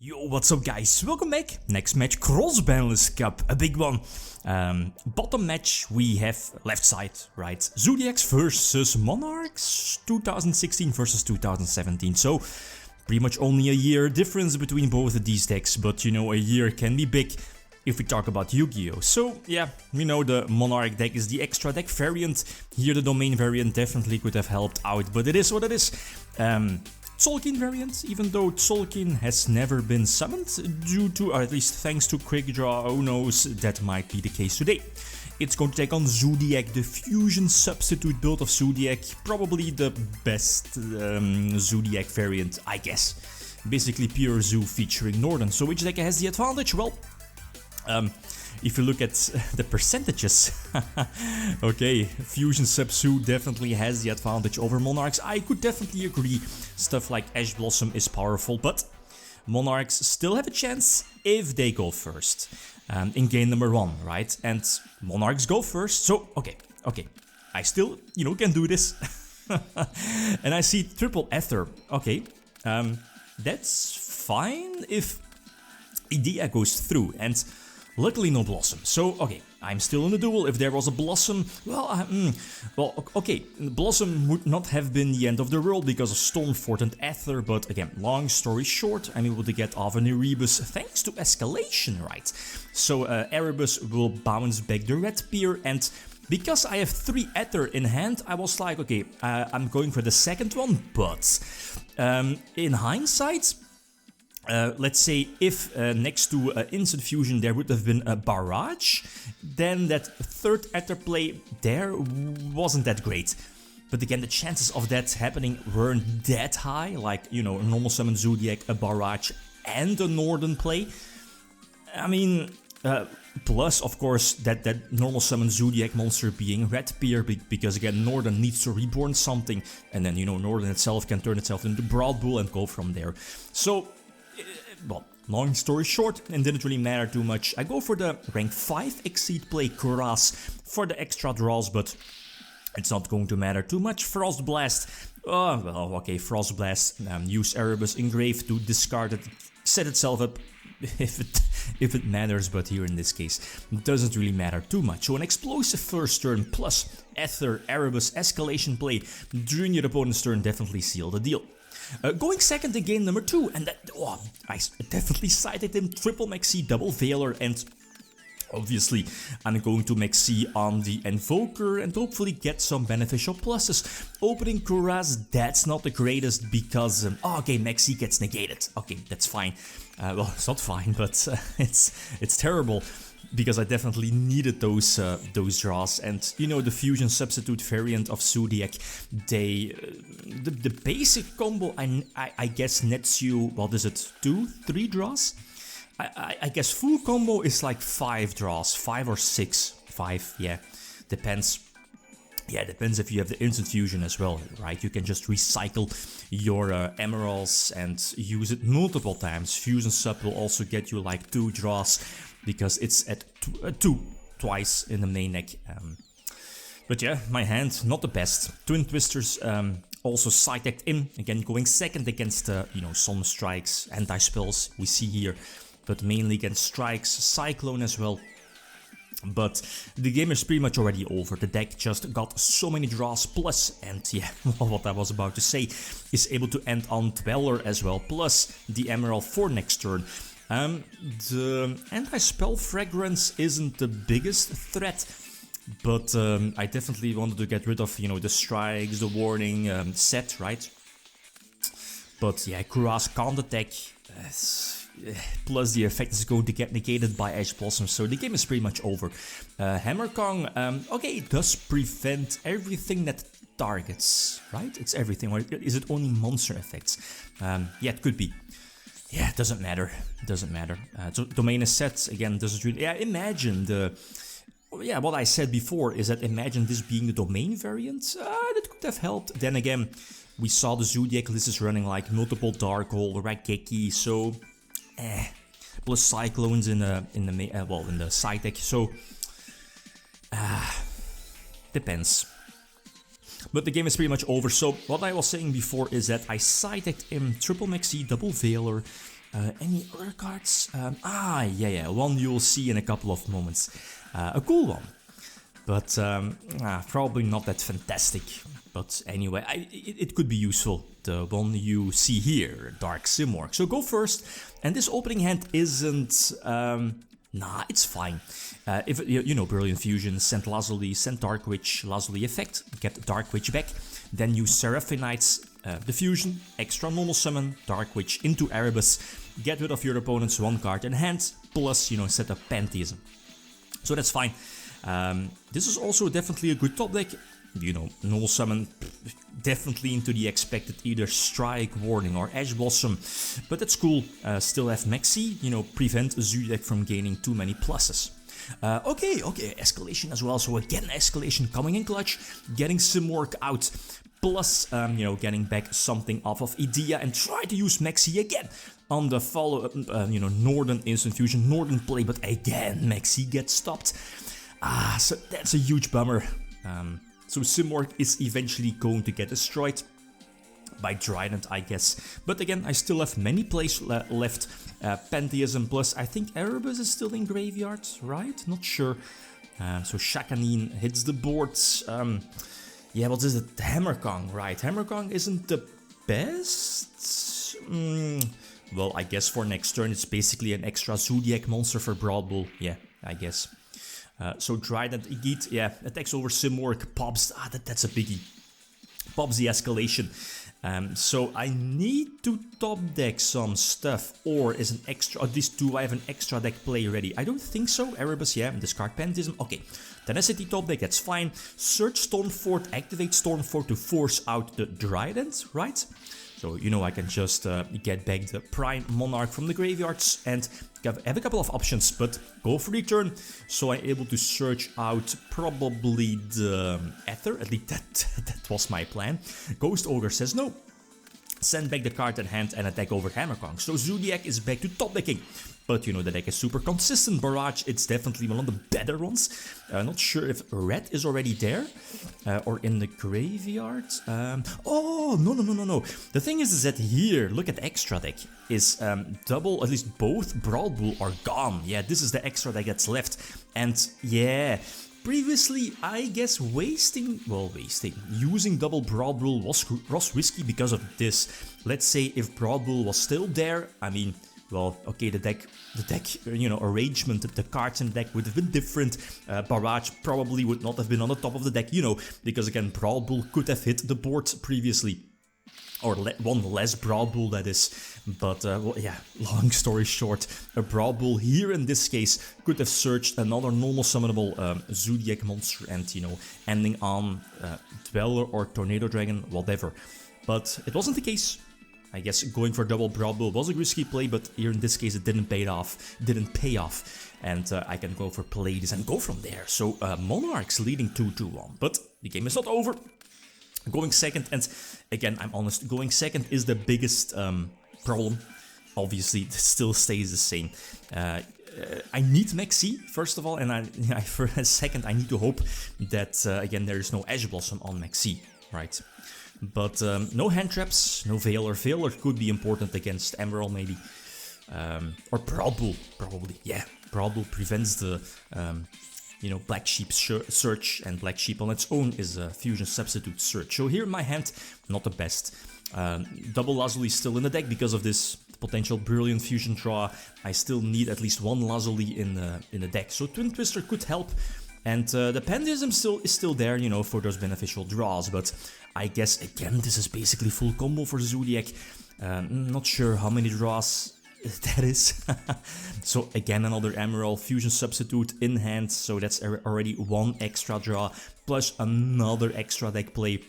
Yo, what's up guys? Welcome back. Next match, Cross-Banlist Cup, a big one. Bottom match, we have left side, right? Zoodiacs versus Monarchs, 2016 versus 2017. So, pretty much only a year difference between both of these decks, but you know, a year can be big if we talk about Yugioh. So, yeah, we know the Monarch deck is the extra deck variant. Here the domain variant definitely could have helped out, but it is what it is. Tzolk'in variant, even though Tzolk'in has never been summoned due to, or at least thanks to quick draw, who knows, that might be the case today. It's going to take on Zoodiac, the fusion substitute build of Zoodiac, probably the best Zoodiac variant, I guess. Basically pure Zoo featuring Northern. So which deck has the advantage? Well, if you look at the percentages, okay, Fusion Sub-Zoo definitely has the advantage over Monarchs. I could definitely agree, stuff like Ash Blossom is powerful, but Monarchs still have a chance if they go first in game number 1, right? And Monarchs go first, so okay, I still, you know, can do this. And I see triple Ether, okay, that's fine if Idea goes through, and luckily no Blossom, so okay, I'm still in the duel. If there was a Blossom, well, okay, Blossom would not have been the end of the world because of Stormfort and Ether, but again, long story short, I'm able to get off an Erebus thanks to Escalation, right? So Erebus will bounce back the Red Pier, and because I have 3 Ether in hand, I was like, okay, I'm going for the second one, but in hindsight, let's say if next to Instant Fusion there would have been a Barrage, then that third Ether play there wasn't that great. But again, the chances of that happening weren't that high, like, you know, a normal summon Zoodiac, a Barrage, and a Northern play. I mean, plus, of course, that normal summon Zoodiac monster being Red Pier, because again, Northern needs to reborn something, and then, you know, Northern itself can turn itself into Broad Bull and go from there. So, well, long story short, it didn't really matter too much. I go for the rank 5 Exceed play Kuras for the extra draws, but it's not going to matter too much. Frost Blast, oh, well, okay, Frost Blast, use Erebus Engrave to discard it, set itself up if it matters, but here in this case, it doesn't really matter too much. So an explosive first turn plus Ether, Erebus, Escalation play during your opponent's turn definitely seal the deal. Going second in game number 2, and that, oh, I definitely cited him, triple Maxi, double Veiler, and obviously I'm going to Maxi on the Invoker and hopefully get some beneficial pluses. Opening Kuras, that's not the greatest because, okay, Maxi gets negated, okay, that's fine. Well, it's not fine, but it's terrible. Because I definitely needed those draws, and you know, the fusion substitute variant of Zoodiac, the basic combo I guess nets you, what is it, 2-3 draws? I guess full combo is like 5 draws, 5 or 6, 5, yeah, depends. Yeah, depends if you have the instant fusion as well, right? You can just recycle your emeralds and use it multiple times. Fusion sub will also get you like 2 draws because it's at 2 twice in the main deck. But yeah, my hand, not the best. Twin Twisters also side-decked in, again going second against, you know, some strikes, anti-spells we see here, but mainly against strikes, Cyclone as well. But the game is pretty much already over. The deck just got so many draws plus, and yeah, what I was about to say, is able to end on Dweller as well, plus the Emerald for next turn. The anti-spell fragrance isn't the biggest threat, but I definitely wanted to get rid of, you know, the strikes, the warning set, right? But yeah, Kuras can't attack. Plus the effect is going to get negated by Ash Blossom, so the game is pretty much over. Hammer Kong, okay, it does prevent everything that targets, right? It's everything, or is it only monster effects? Yeah, it could be. Yeah, it doesn't matter, so domain is set, again, doesn't really, yeah, imagine the, yeah, what I said before is that imagine this being the domain variant, that could have helped. Then again, we saw the Zoodiac list is running like multiple Dark Hole, Raigeki, so plus Cyclones in the side deck, so depends. But the game is pretty much over, so what I was saying before is that I side decked in triple Maxi, double Veiler, Any other cards? Yeah, one you'll see in a couple of moments. A cool one. But probably not that fantastic. But anyway, it could be useful. The one you see here, Dark Simorg. So go first. And this opening hand isn't... nah, it's fine. If you know, Brilliant Fusion, send Lazuli, send Dark Witch, Lazuli effect, get Dark Witch back. Then use Seraphinites, the fusion, extra normal summon, Dark Witch into Erebus, get rid of your opponent's one card in hand, plus, you know, set up Pantheism. So that's fine. This is also definitely a good top deck. You know, normal summon, definitely into the expected either Strike, Warning or Ash Blossom. But that's cool. Still have Maxi, you know, prevent Zoodiac from gaining too many pluses. Okay, escalation as well. So again, escalation coming in clutch, getting Simorg out. Plus, you know, getting back something off of Idea and try to use Maxi again on the follow-up, you know, Northern Instant Fusion, Northern play. But again, Maxi gets stopped. So that's a huge bummer. So Simorg is eventually going to get destroyed by Trident, I guess. But again, I still have many plays left. Pantheism plus, I think Erebus is still in graveyard, right? Not sure. So Shakanin hits the boards. Yeah, what is it? Hammerkong, right? Hammerkong isn't the best? Well, I guess for next turn it's basically an extra Zoodiac monster for Brawl Bull. Yeah, I guess. So Trident, Igit, yeah, attacks over Simorg, pops, that's a biggie. Pops the escalation. So I need to top deck some stuff, or is an extra, at least do I have an extra deck play ready? I don't think so. Erebus, yeah, discard Pantheism, okay. Tenacity top deck, that's fine. Search Stormfort, activate Stormfort to force out the Trident, right? So, you know, I can just get back the Prime Monarch from the graveyards and have a couple of options, but go for the turn. So I'm able to search out probably the Ether, at least that was my plan. Ghost Ogre says no. Send back the card in hand and attack over Hammerkong. So Zoodiac is back to top decking. But you know, the deck is super consistent. Barrage, it's definitely one of the better ones. Not sure if Red is already there or in the graveyard. Oh, no. The thing is that here, look at the extra deck. Is double, at least both Brawl Bull are gone. Yeah, this is the extra deck that's left. And yeah, previously, I guess using double Brawl Bull was risky because of this. Let's say if Brawl Bull was still there, I mean, well, okay, the deck, you know, arrangement, the cards in the deck would have been different. Barrage probably would not have been on the top of the deck, you know, because again, Brawl Bull could have hit the board previously. Or one less Brawl Bull, that is. But, well, yeah, long story short, a Brawl Bull here in this case could have searched another normal summonable Zoodiac monster and, you know, ending on Dweller or Tornado Dragon, whatever. But it wasn't the case. I guess going for double Brawl Bull was a risky play, but here in this case it didn't pay off. And I can go for Palladius and go from there. So Monarchs leading 2-1. But the game is not over. Going second, and again, I'm honest, going second is the biggest problem. Obviously, it still stays the same. I need Maxi, first of all, and for a second, I need to hope that, again, there is no Ash Blossom on Maxi, right? But no hand traps, no Veiler. Veiler could be important against Emerald, maybe. Or Brawl Bull, probably. Yeah, Brawl Bull prevents the... you know, Black Sheep search, and Black Sheep on its own is a fusion substitute search. So here in my hand, not the best. Double Lazuli still in the deck because of this potential Brilliant Fusion draw. I still need at least one Lazuli in the deck. So Twin Twister could help. And the Pantheism is still there, you know, for those beneficial draws. But I guess, again, this is basically full combo for Zoodiac. Not sure how many draws that is. So again, another Emerald Fusion substitute in hand, so that's already one extra draw, plus another extra deck play.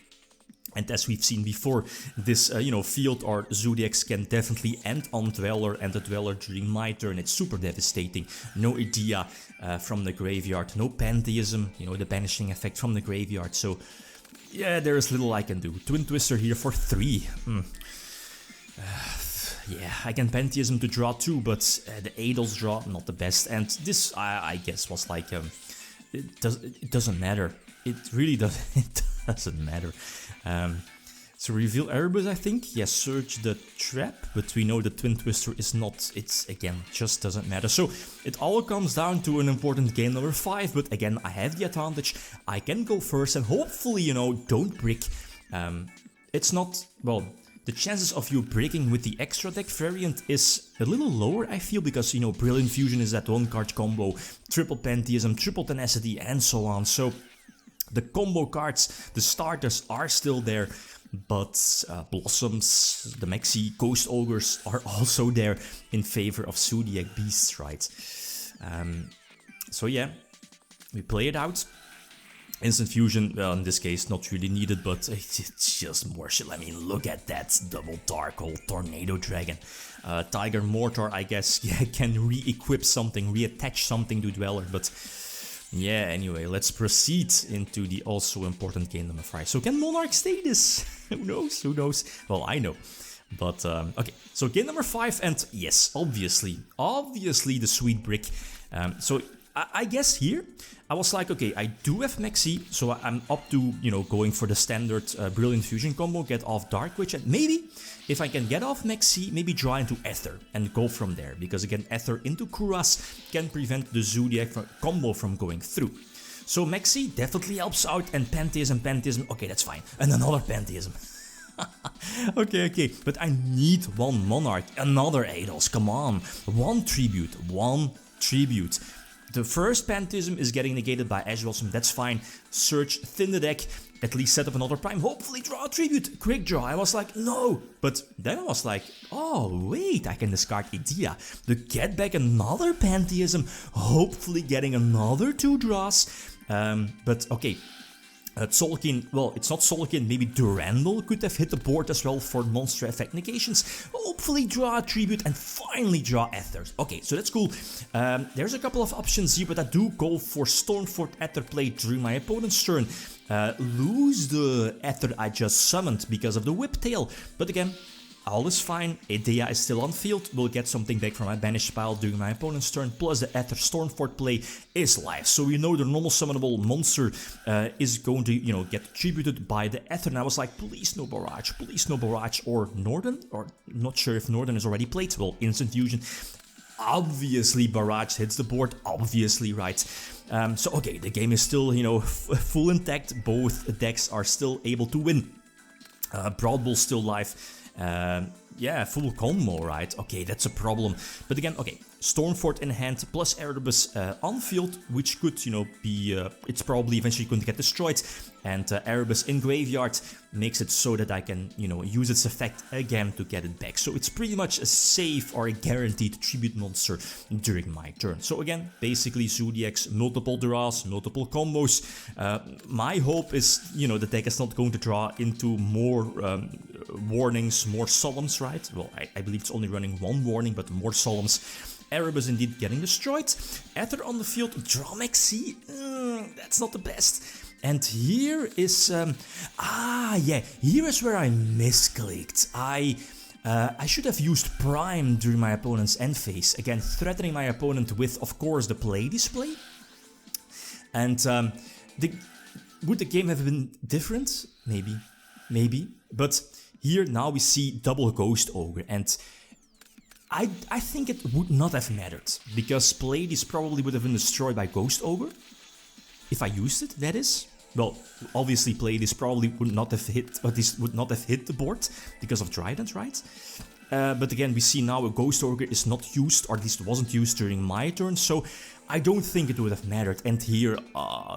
And as we've seen before, this, you know, field or Zoodiacs can definitely end on Dweller, and the Dweller during my turn, it's super devastating. No Idea from the graveyard, no Pantheism, you know, the banishing effect from the graveyard, so yeah, there is little I can do. Twin Twister here for 3. Yeah, I can Pantheism to draw 2, but the Adol's draw, not the best. And this, I guess, was like, it doesn't matter. It really doesn't matter. So reveal Erebus, I think. Yes, search the trap, but we know the Twin Twister is not. It's, again, just doesn't matter. So it all comes down to an important game number 5, but again, I have the advantage. I can go first and hopefully, you know, don't brick. It's not, well, the chances of you breaking with the extra deck variant is a little lower, I feel, because, you know, Brilliant Fusion is that one card combo, triple Pantheism, triple Tenacity, and so on. So the combo cards, the starters are still there, but Blossoms, the Maxi, Ghost Ogres are also there in favor of Zoodiac Beasts, right? So yeah, we play it out. Instant Fusion, well, in this case, not really needed, but it's just more shit. I mean, look at that double Dark Hole Tornado Dragon. Tiger Mortar, I guess, yeah, can re-equip something, reattach something to Dweller, but yeah, anyway, let's proceed into the also important game number 5. So can Monarch stay this? Who knows, who knows? Well, I know. But, okay, so game number 5, and yes, obviously the sweet brick. So I guess here, I was like, okay, I do have Maxi, so I'm up to, you know, going for the standard Brilliant Fusion combo, get off Dark Witch, and maybe, if I can get off Maxi, maybe draw into Ether and go from there, because again, Ether into Kuras can prevent the Zoodiac combo from going through. So Maxi definitely helps out, and Pantheism, okay, that's fine, and another Pantheism. Okay, but I need one Monarch, another Eidos, come on, one Tribute. The first Pantheism is getting negated by Ash Blossom, that's fine. Search, thin the deck, at least set up another Prime, hopefully draw a Tribute, quick draw. I was like, no. But then I was like, oh wait, I can discard Idea to get back another Pantheism, hopefully getting another 2 draws. But okay. Solkin, well, it's not Solkin, maybe Durandal could have hit the board as well for monster effect negations. Hopefully draw a Tribute and finally draw Ethers. Okay, so that's cool. There's a couple of options here, but I do go for Stormfort Ether play during my opponent's turn. Lose the Ether I just summoned because of the Whiptail, but again, all is fine. Idea is still on field, will get something back from my banished pile during my opponent's turn, plus the Ether Stormfort play is live, so we know the normal summonable monster is going to, you know, get tributed by the Ether. And I was like, please no Barrage, or Norden, or not sure if Norden is already played. Well, Instant Fusion, obviously Barrage hits the board, obviously, right? So okay, the game is still, you know, full intact, both decks are still able to win. Brawl Bull still live. Yeah, full combo, right? Okay, that's a problem. But again, okay, Stormfort in hand plus Erebus on field, which could, you know, be, it's probably eventually going to get destroyed. And Erebus in graveyard makes it so that I can, you know, use its effect again to get it back. So it's pretty much a safe or a guaranteed tribute monster during my turn. So again, basically Zoodiac's multiple draws, multiple combos. My hope is, you know, the deck is not going to draw into more warnings, more solemns, right? Well, I believe it's only running 1 warning, but more solemns. Erebus indeed getting destroyed. Ether on the field, draw Maxi, that's not the best. And here is, here is where I misclicked. I should have used Prime during my opponent's end phase, again threatening my opponent with, of course, the play display. And would the game have been different? Maybe. But here now we see double Ghost Ogre, and I think it would not have mattered, because Pleiades probably would have been destroyed by Ghost Ogre. If I used it, that is. Well, obviously Pleiades probably would not have hit, or at least would not have hit the board because of Trident, right? But again, we see now a Ghost Ogre is not used, or at least wasn't used during my turn, so I don't think it would have mattered. And here,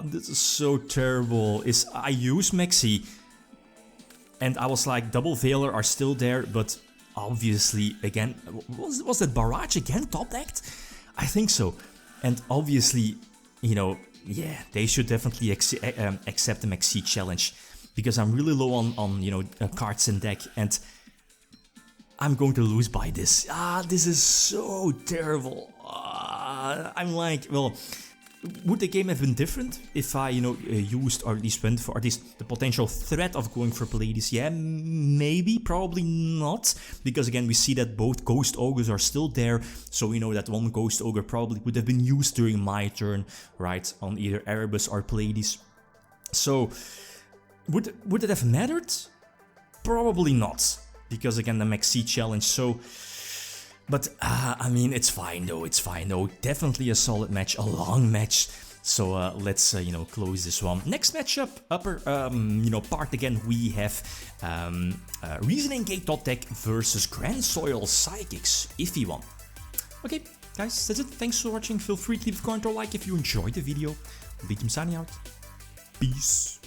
this is so terrible, is I use Maxi, and I was like, double Veiler are still there, but obviously, again, was that Barrage again top decked? I think so. And obviously, you know, yeah, they should definitely accept the Maxi challenge, because I'm really low on you know, cards in deck, and I'm going to lose by this. This is so terrible. I'm like, well, would the game have been different if I, you know, used, or at least went for, at least the potential threat of going for Pleiades? Yeah, maybe, probably not, because again, we see that both Ghost Ogres are still there, so we know that one Ghost Ogre probably would have been used during my turn, right, on either Erebus or Pleiades. So, would it have mattered? Probably not, because again the Max C challenge, so... But, I mean, it's fine though, definitely a solid match, a long match. So let's, you know, close this one. Next matchup, you know, part again, we have Reasoning Gate Tech versus Grand Soil Psychics, iffy one. Okay, guys, that's it. Thanks for watching. Feel free to leave a comment or like if you enjoyed the video. Beat signing out. Peace.